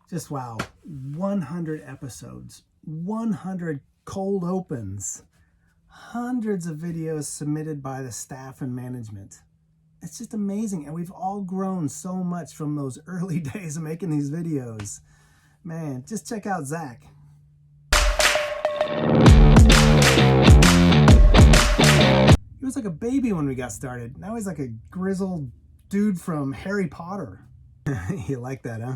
Just wow, 100 episodes, 100 cold opens, hundreds of videos submitted by the staff and management. It's just amazing, and we've all grown so much from those early days of making these videos. Man, just check out Zach. He was like a baby when we got started. Now he's like a grizzled dude from Harry Potter. You like that, huh?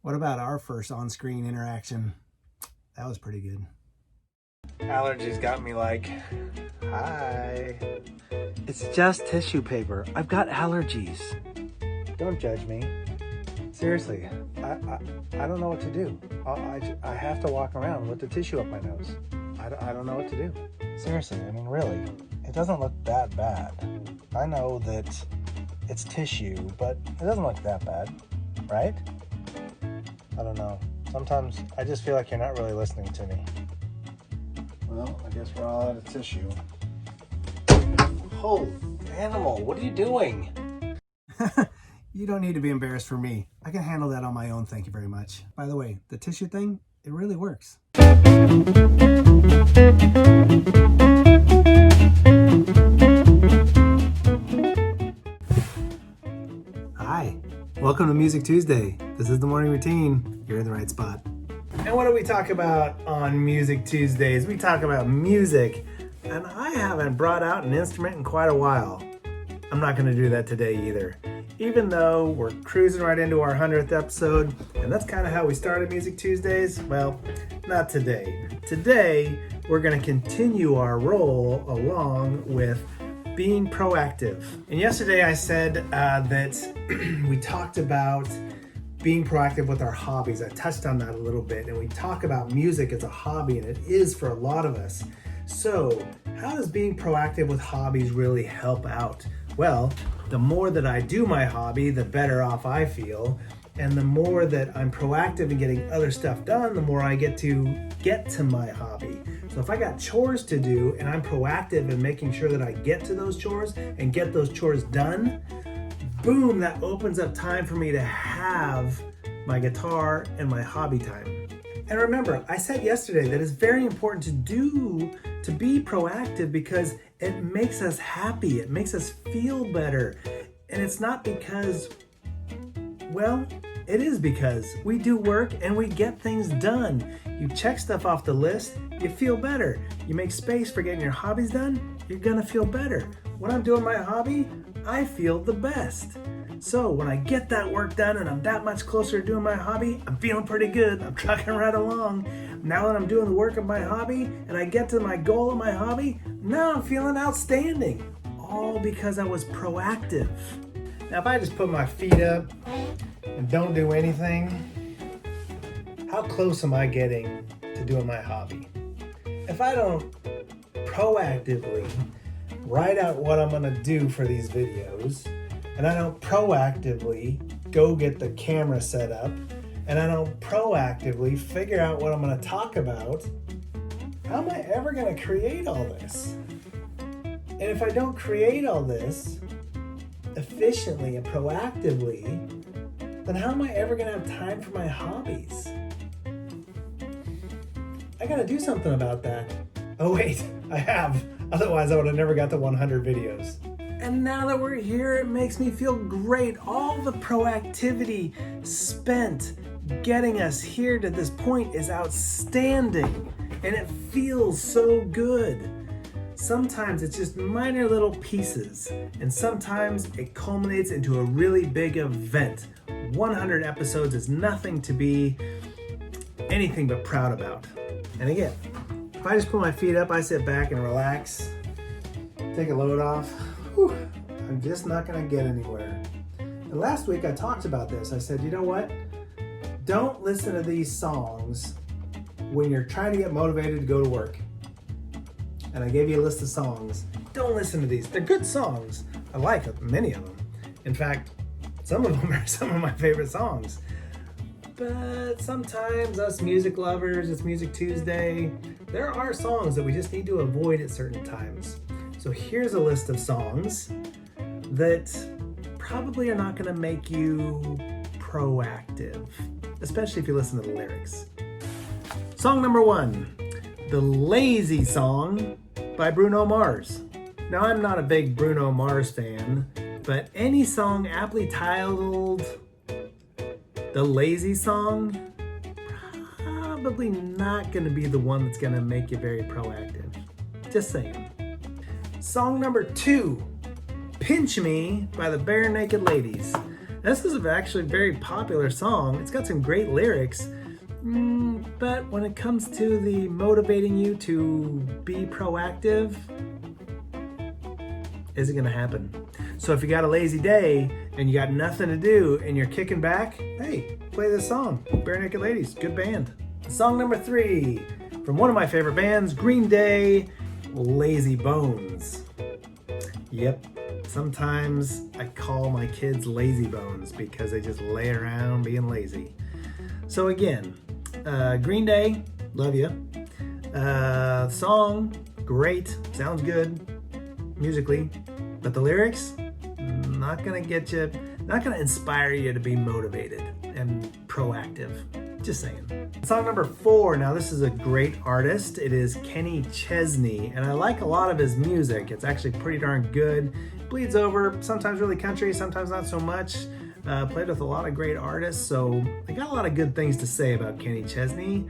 What about our first on-screen interaction? That was pretty good. Allergies got me like, hi. It's just tissue paper. I've got allergies. Don't judge me. Seriously, I don't know what to do. I have to walk around with the tissue up my nose. I don't know what to do. Seriously, I mean, really, it doesn't look that bad. I know that it's tissue, but it doesn't look that bad, right? I don't know. Sometimes I just feel like you're not really listening to me. Well, I guess we're all out of tissue. Oh, animal, what are you doing? You don't need to be embarrassed for me. I can handle that on my own, thank you very much. By the way, the tissue thing, it really works. Hi, welcome to Music Tuesday. This is the morning routine. You're in the right spot. And what do we talk about on Music Tuesdays? We talk about music, and I haven't brought out an instrument in quite a while. I'm not going to do that today either. Even though we're cruising right into our 100th episode, and that's kind of how we started Music Tuesdays, well, not today. Today, we're going to continue our roll along with being proactive. And yesterday I said that we talked about being proactive with our hobbies. I touched on that a little bit, and we talk about music as a hobby, and it is for a lot of us. So how does being proactive with hobbies really help out? Well, the more that I do my hobby, the better off I feel. And the more that I'm proactive in getting other stuff done, the more I get to my hobby. So if I got chores to do and I'm proactive in making sure that I get to those chores and get those chores done, boom, that opens up time for me to have my guitar and my hobby time. And remember, I said yesterday that it's very important to be proactive because it makes us happy. It makes us feel better. And it's not because, well, it is because we do work and we get things done. You check stuff off the list, you feel better. You make space for getting your hobbies done, you're gonna feel better. When I'm doing my hobby, I feel the best. So when I get that work done and I'm that much closer to doing my hobby, I'm feeling pretty good. I'm trucking right along. Now that I'm doing the work of my hobby and I get to my goal of my hobby, now I'm feeling outstanding. All because I was proactive. Now if I just put my feet up and don't do anything, how close am I getting to doing my hobby? If I don't proactively write out what I'm gonna do for these videos, and I don't proactively go get the camera set up, and I don't proactively figure out what I'm gonna talk about, how am I ever gonna create all this? And if I don't create all this efficiently and proactively, then how am I ever gonna have time for my hobbies? I gotta do something about that. Oh wait, I have. Otherwise I would have never got to 100 videos. And now that we're here, it makes me feel great. All the proactivity spent getting us here to this point is outstanding. And it feels so good. Sometimes it's just minor little pieces. And sometimes it culminates into a really big event. 100 episodes is nothing to be anything but proud about. And again, if I just put my feet up, I sit back and relax, take a load off, whew, I'm just not gonna get anywhere. And last week I talked about this. I said, you know what? Don't listen to these songs when you're trying to get motivated to go to work. And I gave you a list of songs. Don't listen to these. They're good songs. I like many of them. In fact, some of them are some of my favorite songs. But sometimes us music lovers, it's Music Tuesday, there are songs that we just need to avoid at certain times. So here's a list of songs that probably are not going to make you proactive. especially if you listen to the lyrics. Song number 1, The Lazy Song by Bruno Mars. Now, I'm not a big Bruno Mars fan, but any song aptly titled The Lazy Song, probably not going to be the one that's going to make you very proactive. Just saying. Song number 2, Pinch Me by the Bare Naked Ladies. This is actually a very popular song. It's got some great lyrics, but when it comes to the motivating you to be proactive, isn't gonna happen. So if you got a lazy day and you got nothing to do and you're kicking back, hey, play this song. Bare Naked Ladies, good band. Song number 3, from one of my favorite bands, Green Day, Lazy Bones. Yep, sometimes I call my kids lazy bones because they just lay around being lazy. So again, Green Day, love you. Song, great, sounds good musically, but the lyrics, not gonna get you, not gonna inspire you to be motivated and proactive. Just saying. Song number 4, now this is a great artist. It is Kenny Chesney, and I like a lot of his music. It's actually pretty darn good. Bleeds over, sometimes really country, sometimes not so much. Played with a lot of great artists, so I got a lot of good things to say about Kenny Chesney,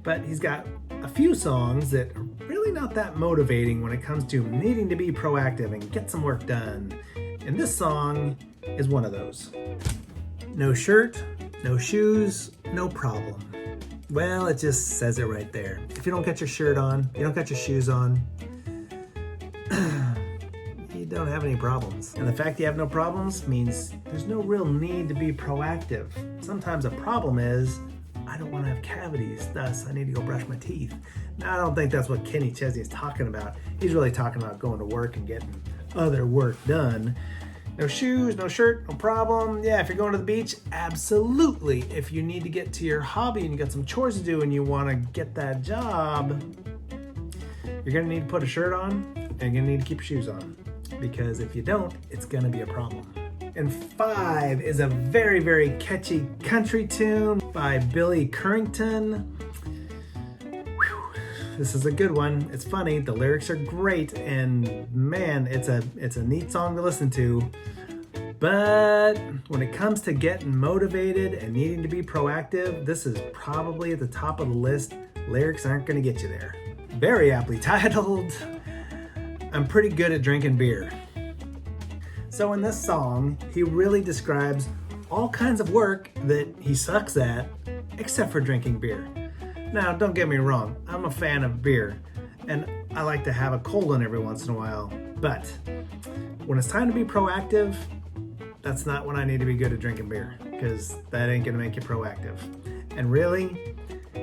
but he's got a few songs that are really not that motivating when it comes to needing to be proactive and get some work done. And this song is one of those. No shirt, no shoes, no problem. Well, it just says it right there. If you don't got your shirt on, you don't got your shoes on, you don't have any problems. And the fact you have no problems means there's no real need to be proactive. Sometimes a problem is, I don't want to have cavities, thus I need to go brush my teeth. Now, I don't think that's what Kenny Chesney is talking about. He's really talking about going to work and getting other work done. No shoes, no shirt, no problem. Yeah, if you're going to the beach, absolutely. If you need to get to your hobby and you got some chores to do and you want to get that job, you're going to need to put a shirt on and you're going to need to keep your shoes on. Because if you don't, it's going to be a problem. And 5 is a very, very catchy country tune by Billy Currington. This is a good one. It's funny. The lyrics are great, and man, it's a neat song to listen to. But when it comes to getting motivated and needing to be proactive, this is probably at the top of the list. Lyrics aren't going to get you there. Very aptly titled, I'm Pretty Good at Drinking Beer. So in this song, he really describes all kinds of work that he sucks at, except for drinking beer. Now, don't get me wrong, I'm a fan of beer, and I like to have a cold one every once in a while, but when it's time to be proactive, that's not when I need to be good at drinking beer, because that ain't gonna make you proactive. And really,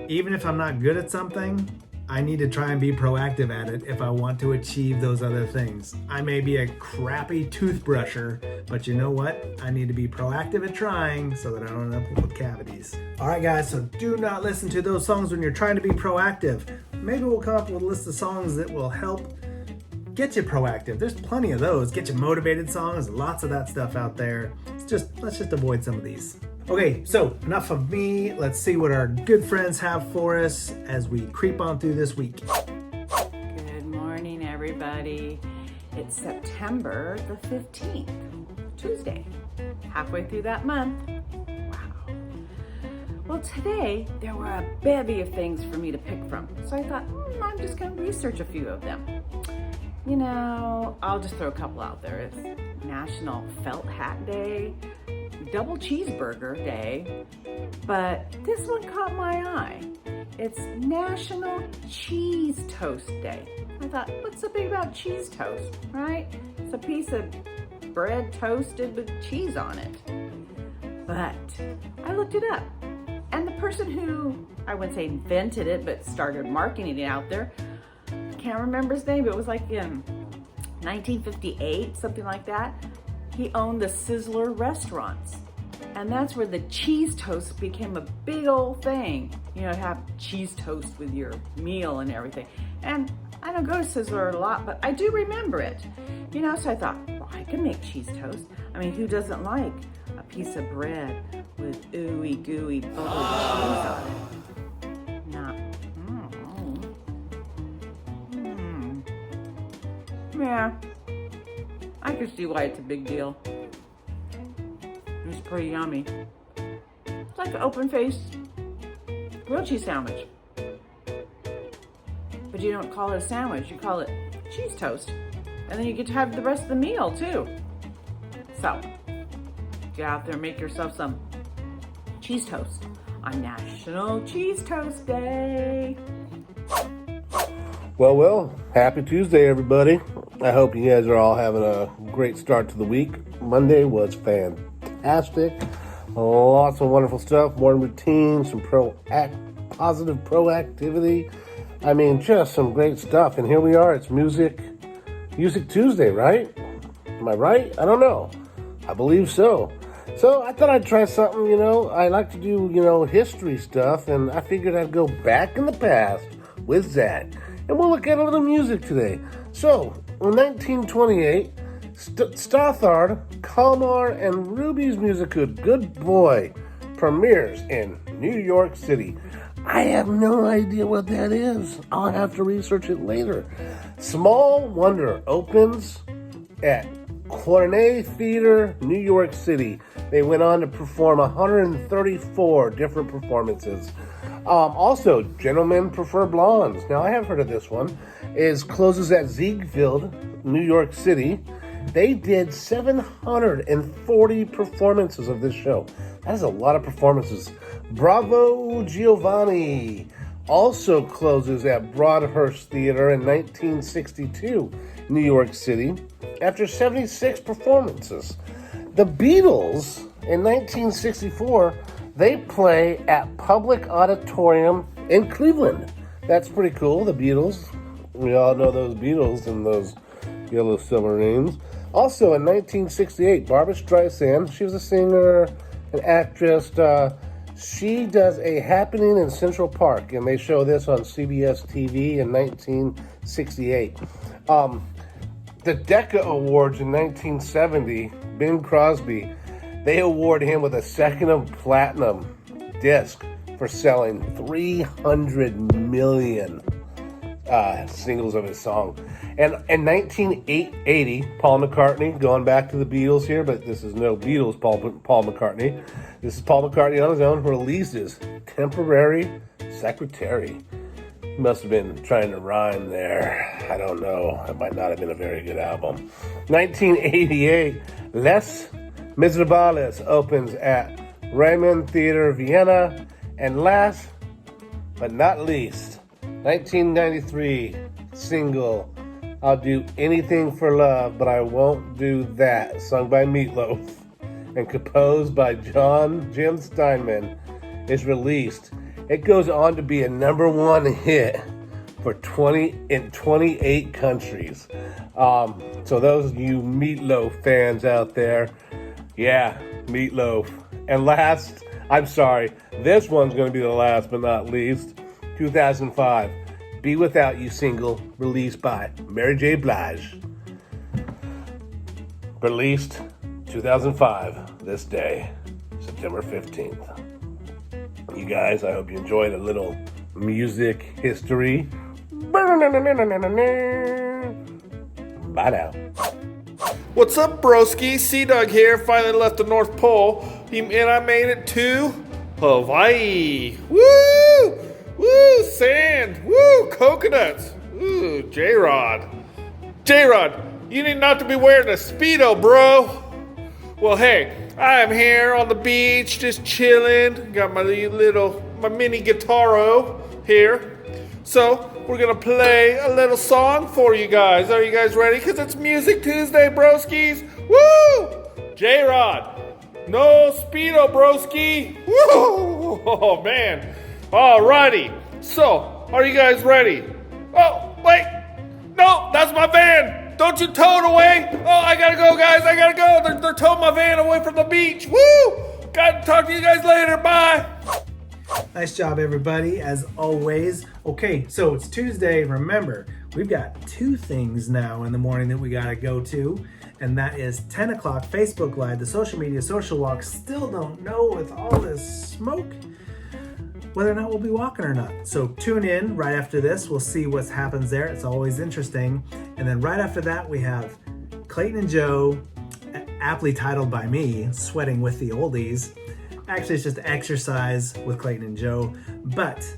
even if I'm not good at something, I need to try and be proactive at it if I want to achieve those other things. I may be a crappy toothbrusher, but you know what? I need to be proactive at trying so that I don't end up with cavities. All right, guys, so do not listen to those songs when you're trying to be proactive. Maybe we'll come up with a list of songs that will help get you proactive. There's plenty of those. Get you motivated songs, lots of that stuff out there. Let's just avoid some of these. Okay, so enough of me. Let's see what our good friends have for us as we creep on through this week. Good morning, everybody. It's September the 15th, Tuesday, halfway through that month. Wow. Well, today there were a bevy of things for me to pick from, so I thought, I'm just going to research a few of them. You know, I'll just throw a couple out there. It's National Felt Hat Day, Double Cheeseburger Day, but this one caught my eye. It's National Cheese Toast Day. I thought, what's so big about cheese toast, right? It's a piece of bread toasted with cheese on it. But I looked it up, and the person who, I wouldn't say invented it, but started marketing it out there, I can't remember his name, but it was like in 1958, something like that. He owned the Sizzler restaurants, and that's where the cheese toast became a big old thing. You know, have cheese toast with your meal and everything. And I don't go to Sizzler a lot, but I do remember it. You know, so I thought, well, I can make cheese toast. I mean, who doesn't like a piece of bread with ooey gooey bubbly cheese on it. Not. Yeah, I can see why it's a big deal. It's pretty yummy. It's like an open-faced grilled cheese sandwich. But you don't call it a sandwich, you call it cheese toast. And then you get to have the rest of the meal too. So, get out there and make yourself some cheese toast on National Cheese Toast Day. Well, happy Tuesday, everybody. I hope you guys are all having a great start to the week. Monday was fantastic. Lots of wonderful stuff, morning routine, some positive proactivity. I mean, just some great stuff. And here we are, it's Music Tuesday, right? Am I right? I don't know. I believe so. So I thought I'd try something, I like to do, history stuff, and I figured I'd go back in the past with Zach. And we'll look at a little music today. So, in 1928, Stothard, Kalmar, and Ruby's musical Good Boy premieres in New York City. I have no idea what that is. I'll have to research it later. Small Wonder opens at Cornet Theater, New York City. They went on to perform 134 different performances. Also, Gentlemen Prefer Blondes. Now, I have heard of this one. Closes at Ziegfeld, New York City. They did 740 performances of this show. That is a lot of performances. Bravo Giovanni also closes at Broadhurst Theater in 1962, New York City, after 76 performances. The Beatles, in 1964, they play at Public Auditorium in Cleveland. That's pretty cool, the Beatles. We all know those Beatles and those yellow submarines. Also, in 1968, Barbra Streisand, she was a singer, an actress. She does a happening in Central Park, and they show this on CBS TV in 1968. The Decca Awards in 1970, Bing Crosby, they award him with a second of platinum disc for selling 300 million singles of his song. And in 1980, Paul McCartney, going back to the Beatles here, but this is no Beatles Paul McCartney. This is Paul McCartney on his own, releases Temporary Secretary. He must have been trying to rhyme there. I don't know. It might not have been a very good album. 1988, Les Miserables opens at Raymond Theater, Vienna. And last but not least, 1993 single, I'll Do Anything for Love, But I Won't Do That, sung by Meatloaf and composed by Jim Steinman, is released. It goes on to be a #1 hit for 28 countries. So those of you Meatloaf fans out there, yeah, Meatloaf. And last, I'm sorry, this one's going to be the last but not least, 2005, Be Without You single, released by Mary J. Blige. Released 2005, this day, September 15th. You guys, I hope you enjoyed a little music history. Bye now. What's up, broski? Sea-Dog here. Finally left the North Pole, and I made it to Hawaii. Woo! Woo! Sand. Woo! Coconuts. Ooh, J-Rod. J-Rod, you need not to be wearing a Speedo, bro. Well, hey, I am here on the beach, just chilling. Got my mini guitaro here. So, we're gonna play a little song for you guys. Are you guys ready? Because it's Music Tuesday, broskies. Woo! J-Rod. No Speedo, broski. Woo! Oh, man. Alrighty. So, are you guys ready? Oh, wait. No, that's my van. Don't you tow it away. Oh, I gotta go, guys. I gotta go. They're towing my van away from the beach. Woo! Gotta talk to you guys later. Bye. Nice job, everybody, as always. Okay, so it's Tuesday. Remember, we've got 2 things now in the morning that we gotta go to. and that is 10 o'clock Facebook Live, the social media social walk. Still don't know with all this smoke whether or not we'll be walking or not. So tune in right after this. We'll see what happens there. It's always interesting. And then right after that, we have Clayton and Joe, aptly titled by me, Sweating with the Oldies. Actually, it's just exercise with Clayton and Joe, but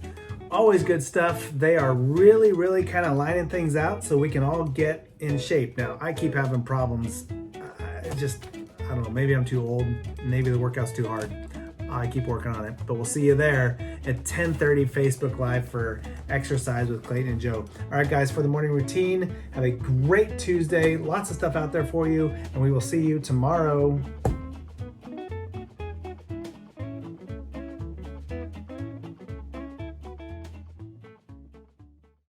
always good stuff. They are really kind of lining things out so we can all get in shape. Now, I keep having problems. I don't know, maybe I'm too old. Maybe the workout's too hard. I keep working on it, but we'll see you there at 10:30 Facebook Live for exercise with Clayton and Joe. All right, guys, for the morning routine, have a great Tuesday. Lots of stuff out there for you, and we will see you tomorrow.